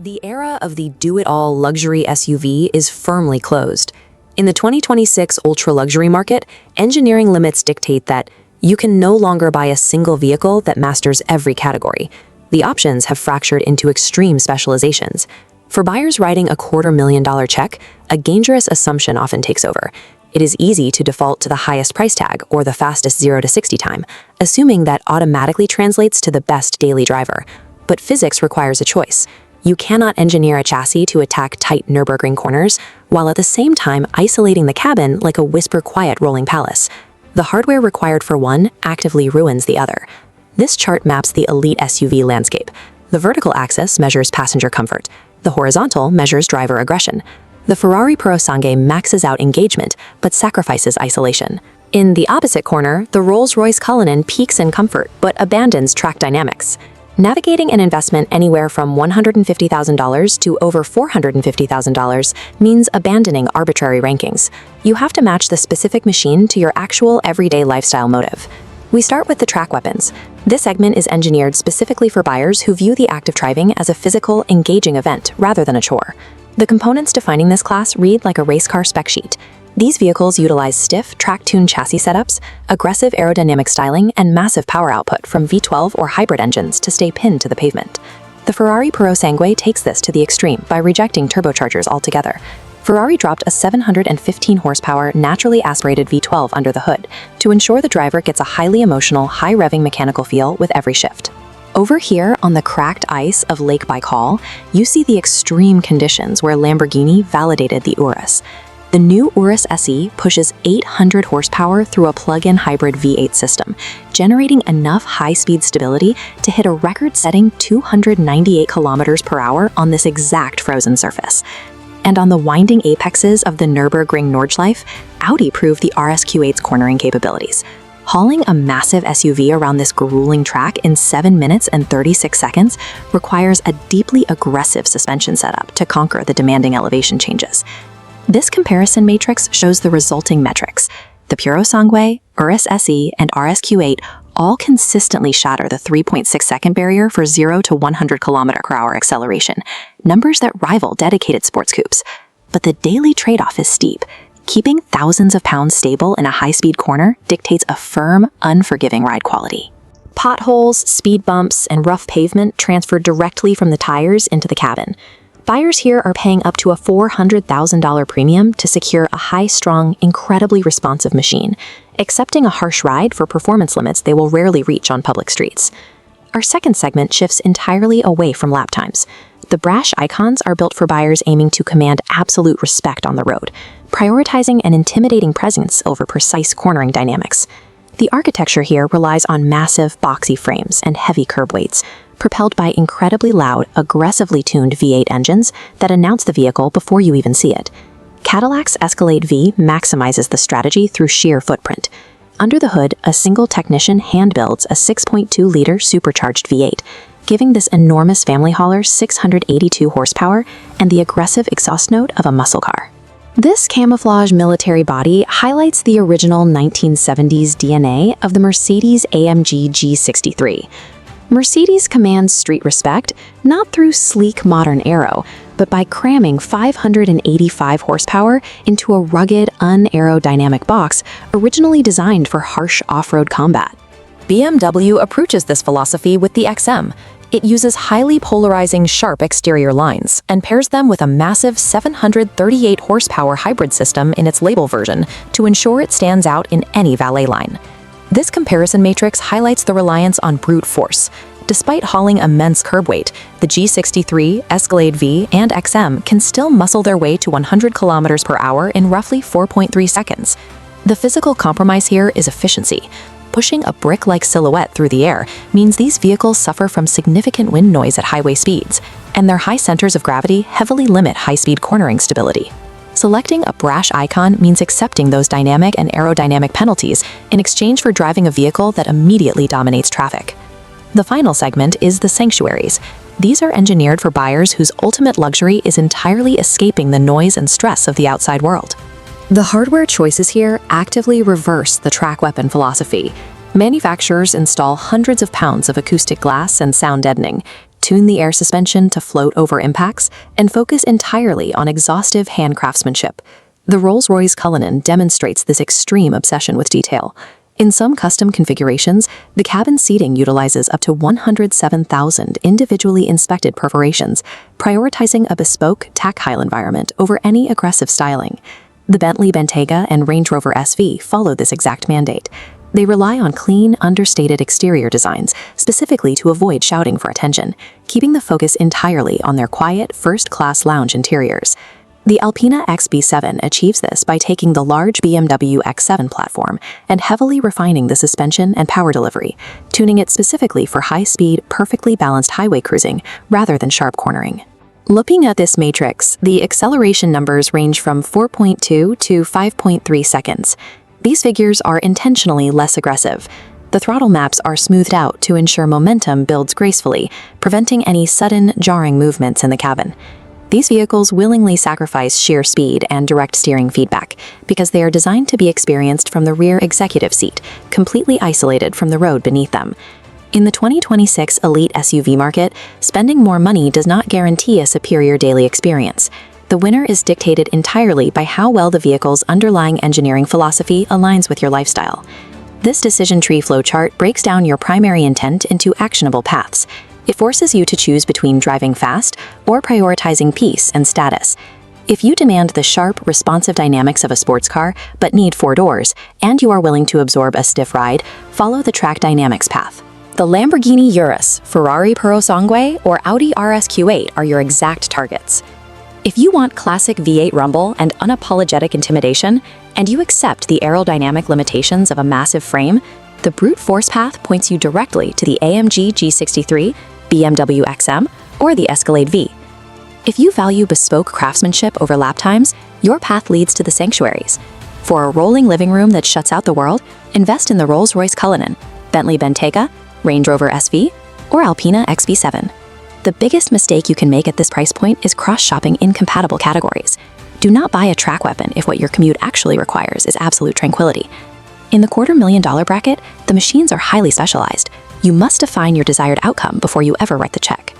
The era of the do-it-all luxury SUV is firmly closed. In the 2026 ultra-luxury market, engineering limits dictate that you can no longer buy a single vehicle that masters every category. The options have fractured into extreme specializations. For buyers writing a $250,000 check, a dangerous assumption often takes over. It is easy to default to the highest price tag or the fastest 0 to 60 time, assuming that automatically translates to the best daily driver. But physics requires a choice. You cannot engineer a chassis to attack tight Nürburgring corners, while at the same time isolating the cabin like a whisper-quiet rolling palace. The hardware required for one actively ruins the other. This chart maps the elite SUV landscape. The vertical axis measures passenger comfort. The horizontal measures driver aggression. The Ferrari Purosangue maxes out engagement, but sacrifices isolation. In the opposite corner, the Rolls-Royce Cullinan peaks in comfort, but abandons track dynamics. Navigating an investment anywhere from $150,000 to over $450,000 means abandoning arbitrary rankings. You have to match the specific machine to your actual everyday lifestyle motive. We start with the track weapons. This segment is engineered specifically for buyers who view the act of driving as a physical, engaging event rather than a chore. The components defining this class read like a race car spec sheet. These vehicles utilize stiff, track-tuned chassis setups, aggressive aerodynamic styling, and massive power output from V12 or hybrid engines to stay pinned to the pavement. The Ferrari Purosangue takes this to the extreme by rejecting turbochargers altogether. Ferrari dropped a 715 horsepower naturally aspirated V12 under the hood to ensure the driver gets a highly emotional, high-revving mechanical feel with every shift. Over here on the cracked ice of Lake Baikal, you see the extreme conditions where Lamborghini validated the Urus. The new Urus SE pushes 800 horsepower through a plug-in hybrid V8 system, generating enough high-speed stability to hit a record-setting 298 kilometers per hour on this exact frozen surface. And on the winding apexes of the Nürburgring Nordschleife, Audi proved the RSQ8's cornering capabilities. Hauling a massive SUV around this grueling track in 7 minutes and 36 seconds requires a deeply aggressive suspension setup to conquer the demanding elevation changes. This comparison matrix shows the resulting metrics. The Purosangue, Urus SE, and RSQ8 all consistently shatter the 3.6-second barrier for 0 to 100 km/h acceleration, numbers that rival dedicated sports coupes. But the daily trade-off is steep. Keeping thousands of pounds stable in a high-speed corner dictates a firm, unforgiving ride quality. Potholes, speed bumps, and rough pavement transfer directly from the tires into the cabin. Buyers here are paying up to a $400,000 premium to secure a high-strung, incredibly responsive machine, accepting a harsh ride for performance limits they will rarely reach on public streets. Our second segment shifts entirely away from lap times. The brash icons are built for buyers aiming to command absolute respect on the road, prioritizing an intimidating presence over precise cornering dynamics. The architecture here relies on massive, boxy frames and heavy curb weights, propelled by incredibly loud, aggressively tuned V8 engines that announce the vehicle before you even see it. Cadillac's Escalade V maximizes the strategy through sheer footprint. Under the hood, a single technician hand-builds a 6.2-liter supercharged V8, giving this enormous family hauler 682 horsepower and the aggressive exhaust note of a muscle car. This camouflage military body highlights the original 1970s DNA of the Mercedes-AMG G63. Mercedes commands street respect not through sleek modern aero, but by cramming 585 horsepower into a rugged, unaerodynamic box originally designed for harsh off-road combat. BMW approaches this philosophy with the XM. It uses highly polarizing, sharp exterior lines and pairs them with a massive 738 horsepower hybrid system in its label version to ensure it stands out in any valet line. This comparison matrix highlights the reliance on brute force. Despite hauling immense curb weight, the G63, Escalade V, and XM can still muscle their way to 100 km/h in roughly 4.3 seconds. The physical compromise here is efficiency. Pushing a brick-like silhouette through the air means these vehicles suffer from significant wind noise at highway speeds, and their high centers of gravity heavily limit high-speed cornering stability. Selecting a brash icon means accepting those dynamic and aerodynamic penalties in exchange for driving a vehicle that immediately dominates traffic. The final segment is the sanctuaries. These are engineered for buyers whose ultimate luxury is entirely escaping the noise and stress of the outside world. The hardware choices here actively reverse the track weapon philosophy. Manufacturers install hundreds of pounds of acoustic glass and sound deadening, tune the air suspension to float over impacts, and focus entirely on exhaustive hand craftsmanship. The Rolls-Royce Cullinan demonstrates this extreme obsession with detail. In some custom configurations, the cabin seating utilizes up to 107,000 individually inspected perforations, prioritizing a bespoke, tactile environment over any aggressive styling. The Bentley Bentayga and Range Rover SV follow this exact mandate. They rely on clean, understated exterior designs, specifically to avoid shouting for attention, keeping the focus entirely on their quiet, first-class lounge interiors. The Alpina XB7 achieves this by taking the large BMW X7 platform and heavily refining the suspension and power delivery, tuning it specifically for high-speed, perfectly balanced highway cruising rather than sharp cornering. Looking at this matrix, the acceleration numbers range from 4.2 to 5.3 seconds. These figures are intentionally less aggressive. The throttle maps are smoothed out to ensure momentum builds gracefully, preventing any sudden, jarring movements in the cabin. These vehicles willingly sacrifice sheer speed and direct steering feedback because they are designed to be experienced from the rear executive seat, completely isolated from the road beneath them. In the 2026 elite SUV market, spending more money does not guarantee a superior daily experience. The winner is dictated entirely by how well the vehicle's underlying engineering philosophy aligns with your lifestyle. This decision tree flowchart breaks down your primary intent into actionable paths. It forces you to choose between driving fast or prioritizing peace and status. If you demand the sharp, responsive dynamics of a sports car but need 4 doors, and you are willing to absorb a stiff ride, follow the track dynamics path. The Lamborghini Urus, Ferrari Purosangue, or Audi RS-Q8 are your exact targets. If you want classic V8 rumble and unapologetic intimidation, and you accept the aerodynamic limitations of a massive frame, the brute force path points you directly to the AMG G63, BMW XM, or the Escalade V. If you value bespoke craftsmanship over lap times, your path leads to the sanctuaries. For a rolling living room that shuts out the world, invest in the Rolls-Royce Cullinan, Bentley Bentayga, Range Rover SV, or Alpina XB7. The biggest mistake you can make at this price point is cross-shopping incompatible categories. Do not buy a track weapon if what your commute actually requires is absolute tranquility. In the $250,000 bracket, the machines are highly specialized. You must define your desired outcome before you ever write the check.